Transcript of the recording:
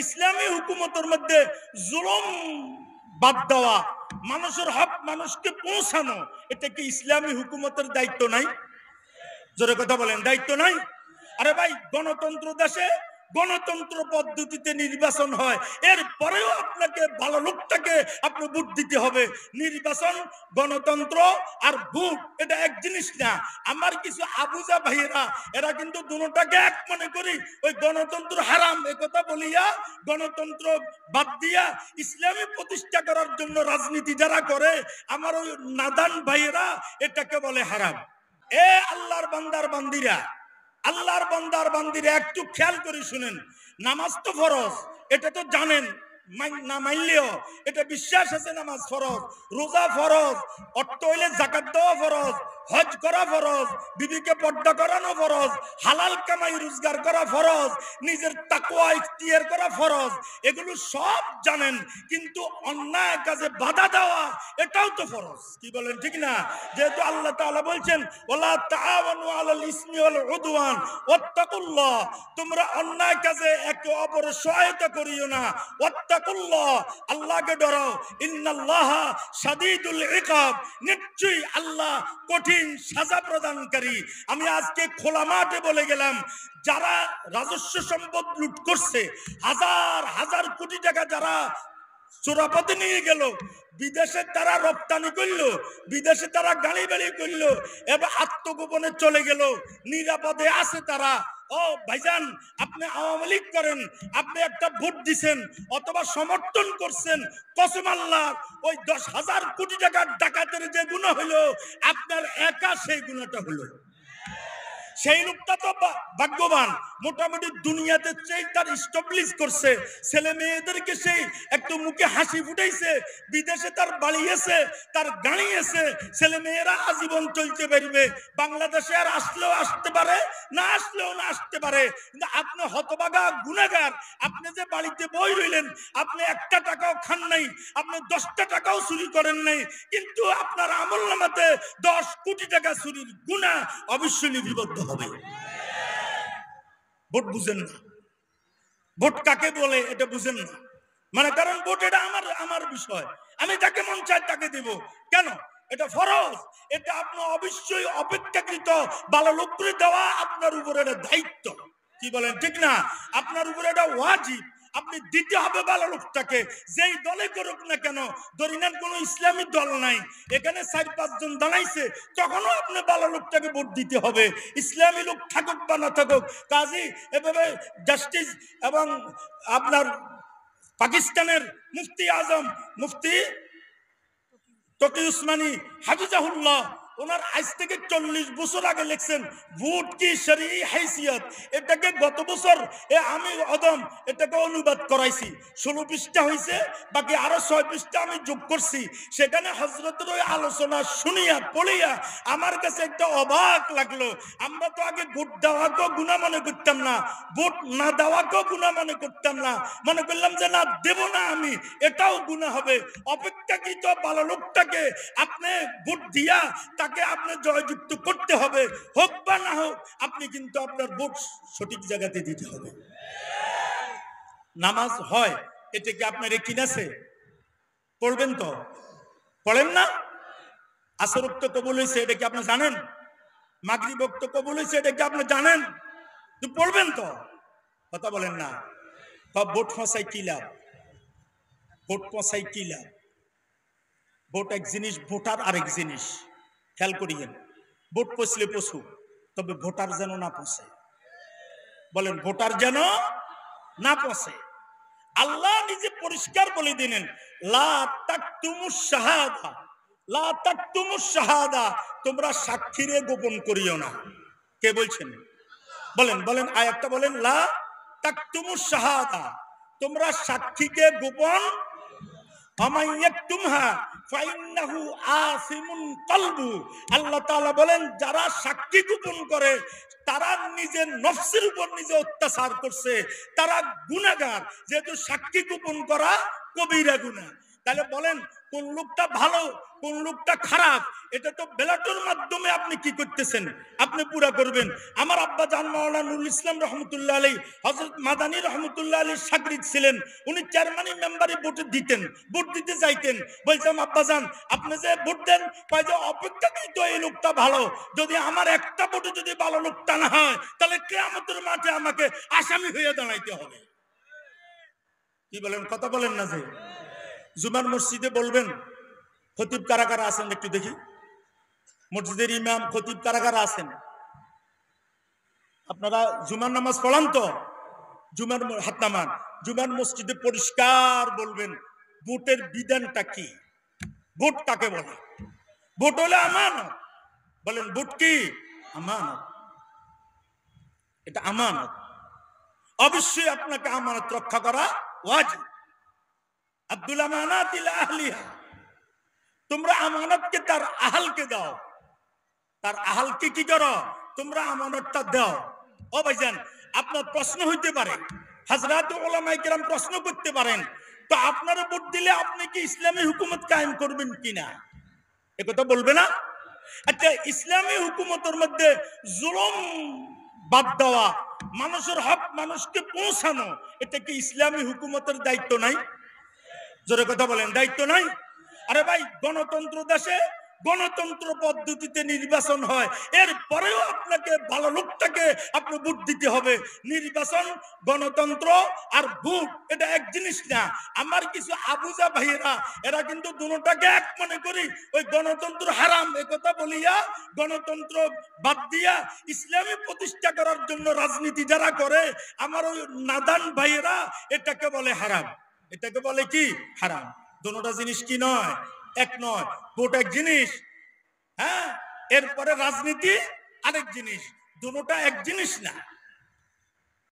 ইসলামী হুকুমতের মধ্যে জুলুম বাদ দেওয়া, মানুষের হক মানুষকে পৌঁছানো, এটা কি ইসলামী হুকুমতের দায়িত্ব নাই? জোরে কথা বলেন, দায়িত্ব নাই? আরে ভাই, গণতন্ত্র দেশে গণতন্ত্র পদ্ধতিতে নির্বাচন হয়, এরপরেও আপনাকে ভালো লোকটাকে আপনি ভোট দিতে হবে। নির্বাচন, গণতন্ত্র আর ভোট এটা এক জিনিস না। আমার কিছু আবুজা ভাইয়েরা এরা কিন্তু দুটোটাকে এক মনে করি, ওই গণতন্ত্র হারাম একথা বলিয়া গণতন্ত্র বাদ দিয়া ইসলামী প্রতিষ্ঠা করার জন্য রাজনীতি যারা করে, আমার ওই নাদান ভাইয়েরা এটাকে বলে হারাম। এ আল্লাহর বান্দার বান্দিরা, আল্লাহর বান্দার বান্দিরা একটু খেয়াল করে শুনেন। নামাজ তো ফরজ, এটা তো জানেন, না মানলেও এটা বিশ্বাস আছে নামাজ ফরজ, রোজা ফরজ, অর্থ হইলে যাকাত দেওয়া ফরজ, হজ করা ফরজ, বিবিকে পর্দা করানো ফরজ, হালাল কামাই রোজগার করা ফরজ, নিজের তাকওয়া ইখতিয়ার করা ফরজ, এগুলো সব জানেন। কিন্তু অন্যায় কাজে বাধা দেওয়া এটাও তো ফরজ। কি বলেন, ঠিক না? যেহেতু আল্লাহ তাআলা বলছেন ওয়ালা তাআওয়ানু আলাল ইসমি ওয়াল উদওয়ান ওয়াত্তাকুল্লাহ, তোমরা অন্যায় কাজে একে অপরের সহায়তা করিও না। ওয়াত্তাকুল্লাহ, আল্লাহকে ডরাও। ইন্নাল্লাহা শাদীদুল ইকাব, নিশ্চয়ই আল্লাহ কঠিন সাজা প্রদানকারী। আমি আজকে খোলা মাঠে বলে গেলাম, যারা রাজস্ব সম্পদ লুট করছে, হাজার হাজার কোটি টাকা যারা চোরাপথে নিয়ে গেল, বিদেশে তারা রপ্তানি করলো, বিদেশে তারা গাড়ি বাড়ি করলো, এবার আত্মগোপনে চলে গেল, নিরাপদে আছে তারা। ও ভাইজান, আপনি আওয়ামী লীগ করেন, আপনি একটা ভোট দিছেন অথবা সমর্থন করছেন, কসম আল্লাহ ওই 10,000 কোটি টাকার ডাকাতের যে গুনাহ হলো, আপনার একা সেই গুনাহটা হলো। সেই লোকটা তো ভাগ্যবান, মোটামুটি দুনিয়াতে তার স্টাবলিশ করছে, ছেলে মেয়েদেরকে সেই একটু মুখে হাসি ফুটাইছে, বিদেশে তার বাড়ি আছে, তার গাড়ি আছে, ছেলে মেয়েরা আজীবন চলতে পারবে। বাংলাদেশে আর আসলেও আসতে পারে, না আসলেও না আসতে পারে। কিন্তু আপনি হতভাগা গুনাহগার, আপনি যে বাড়িতে বই রইলেন, আপনি একটা টাকাও খান নাই, আপনি 10টা টাকাও চুরি করেন নাই, কিন্তু আপনার আমলনামাতে 10 কোটি টাকা চুরির গুনাহ অবশ্যই লিপিবদ্ধ হবে। ভোট বুঝেন না, ভোট কাকে বলে এটা বুঝেন না। মানে কারণ ভোট এটা আমার বিষয়, আমি যাকে মন চাই তাকে দেব। কেন? এটা ফরজ, এটা আপনার অবশ্যই অপেক্ষাকৃত ভালো লোক করে দেওয়া আপনার উপরে এটা দায়িত্ব। কি বলেন, ঠিক না? আপনার উপরে এটা ওয়াজিব, আপনি দিতে হবে ভালো লোকটাকে, যেই দলে করুক না কেন। ধরি নেন কোন ইসলামী দল নাই, এখানে 4-5 জন দাঁড়াইছে, তখনও আপনি ভালো লোকটাকে ভোট দিতে হবে, ইসলামী লোক থাকুক বা না থাকুক। কাজী এভাবে জাস্টিস এবং আপনার পাকিস্তানের মুফতি আজম মুফতি তকি উসমানী হাফিজাহুল্লাহ, ওনার আজ থেকে 40 বছর আগে লিখছেন ভোট কি শরঈ হাইসিয়ত। এটাকে গত বছর আমি অদম এটাকে অনুবাদ করাইছি, 16 পৃষ্ঠা হয়েছে, বাকি আরো 6 পৃষ্ঠা আমি যোগ করছি। সেখানে হযরতের ওই আলোচনা শুনিয়া পড়িয়া আমার কাছে একটা অবাক লাগলো। আমরা তো আগে ভোট দেওয়াকেও গুনাহ মনে করতাম না, ভোট না দেওয়াকেও গুনাহ মনে করতাম না, মনে করলাম যে না দেব না আমি, এটাও গুনাহ হবে। অপেক্ষাকৃত ভালো লোকটাকে আপনি ভোট দিয়া তাকে আপনি জয়যুক্ত করতে হবে, হোক বা না হোক, আপনি কিন্তু আপনার ভোট সঠিক জায়গাতে দিতে হবে। নামাজ হয়, এটা কি আপনার কিনাছে? পড়বেন তো, পড়েন না? আসর ওয়াক্ত কবুল হয়েছে, এটা কি আপনি জানেন? মাগরিব ওয়াক্ত কবুল হয়েছে, এটা কি আপনি জানেন? তো পড়বেন তো, কথা বলেন না। ভোট ফসাই কি লাভ? ভোট ফসাই কি লাভ? ভোট এক জিনিস, ভোটার আরেক জিনিস। খেয়াল করিয়েন, ভোট পচলে পশু, তবে ভোটার যেন না পচে। বলেন, ভোটার যেন না পচে। আল্লাহ নিজে পরিষ্কার বলে দিলেন লা তাকতুমুশ শাহাদা, লা তাকতুমুশ শাহাদা, তোমরা সাক্ষীরে গোপন করিও না। কে বলছেন? বলেন বলেন, আয়াতটা বলেন, লা তাকতুমুশ শাহাদা, তোমরা সাক্ষীকে গোপন, আল্লাহ তাআলা বলেন যারা সাক্ষী গোপন করে তারা নিজের নফসের উপর নিজে অত্যাচার করছে, তারা গুনাহগার। যেহেতু সাক্ষী গোপন করা কবিরা গুনাহ, তাহলে বলেন কোন লোকটা ভালো কোন লোকটা খারাপ, এটা তো ব্যালটের মাধ্যমে আপনি কি করতেছেন, আপনি পুরা করবেন। আমার আব্বা জান মাওলানা নুরুল ইসলাম রহমতুল্লাহ আলাইহি হযরত মাদানী রহমতুল্লাহ আলাইহির শাগরিদ ছিলেন। উনি চেয়ারম্যানি মেম্বারে ভোট দিতেন, ভোট দিতে যাইতেন। বলতাম আব্বা জান আপনি যে ভোট দেন, কয় যে অপেক্ষাকৃত এই লোকটা ভালো, যদি আমার একটা ভোটে যদি ভালো লোকটা না হয় তাহলে কিয়ামতের মাঠে আমাকে আসামি হয়ে দাঁড়াইতে হবে। কি বলেন, কথা বলেন না? যে জুমার মসজিদে বলবেন খতিব কারা কারা আছেন একটু দেখি, মসজিদের ইমাম খতিব কারা কারা আছেন? আপনারা জুমার নামাজ পড়ান তো? জুমার হাত নামান। জুমার মসজিদে পরিষ্কার বলবেন ভোটের বিধানটা কি, ভোট কাকে বলে? ভোট হলে আমানত। বলেন ভোট কি? আমানত। এটা আমানত, অবশ্যই আপনাকে আমানত রক্ষা করা ওয়াজিব। আব্দুল আমানাতিল আহলিহা, তোমরা আমানতকে তার আহলকে দাও, তার আহলকে কি করো? তোমরা আমানতটা দাও। ও ভাইজান, আপনার প্রশ্ন হইতে পারে, হযরত উলামায়ে কেরাম প্রশ্ন করতে পারেন, তো আপনারা ভোট দিলে আপনি কি ইসলামী হুকুমত কায়েম করবেন কিনা? এ কথা বলবে না? আচ্ছা, ইসলামী হুকুমতের মধ্যে জুলুম বাদ দেওয়া, মানুষের হক মানুষকে পৌঁছানো, এটা কি ইসলামী হুকুমতের দায়িত্ব নাই? জোরে কথা বলেন, দায়িত্ব নাই? আরে ভাই, গণতন্ত্র দেশে গণতন্ত্র পদ্ধতিতে নির্বাচন হয়, এরপরেও আপনাকে ভালো লোকটাকে আপনি ভোট দিতে হবে। নির্বাচন, গণতন্ত্র আর ভোট এটা এক জিনিস না। আমার কিছু আবুজা ভাইয়েরা এরা কিন্তু দুটোটাকে এক মনে করি, ওই গণতন্ত্র হারাম একথা বলিয়া গণতন্ত্র বাদ দিয়া ইসলামী প্রতিষ্ঠা করার জন্য রাজনীতি যারা করে, আমার ওই নাদান ভাইয়েরা এটাকে বলে হারাম। এটাকে বলে কি? হারাম। দুটোটা জিনিস কি নয়? এক নয়। ভোট এক জিনিস, হ্যাঁ, এরপরে রাজনীতি আরেক জিনিস, দুটোটা এক জিনিস না।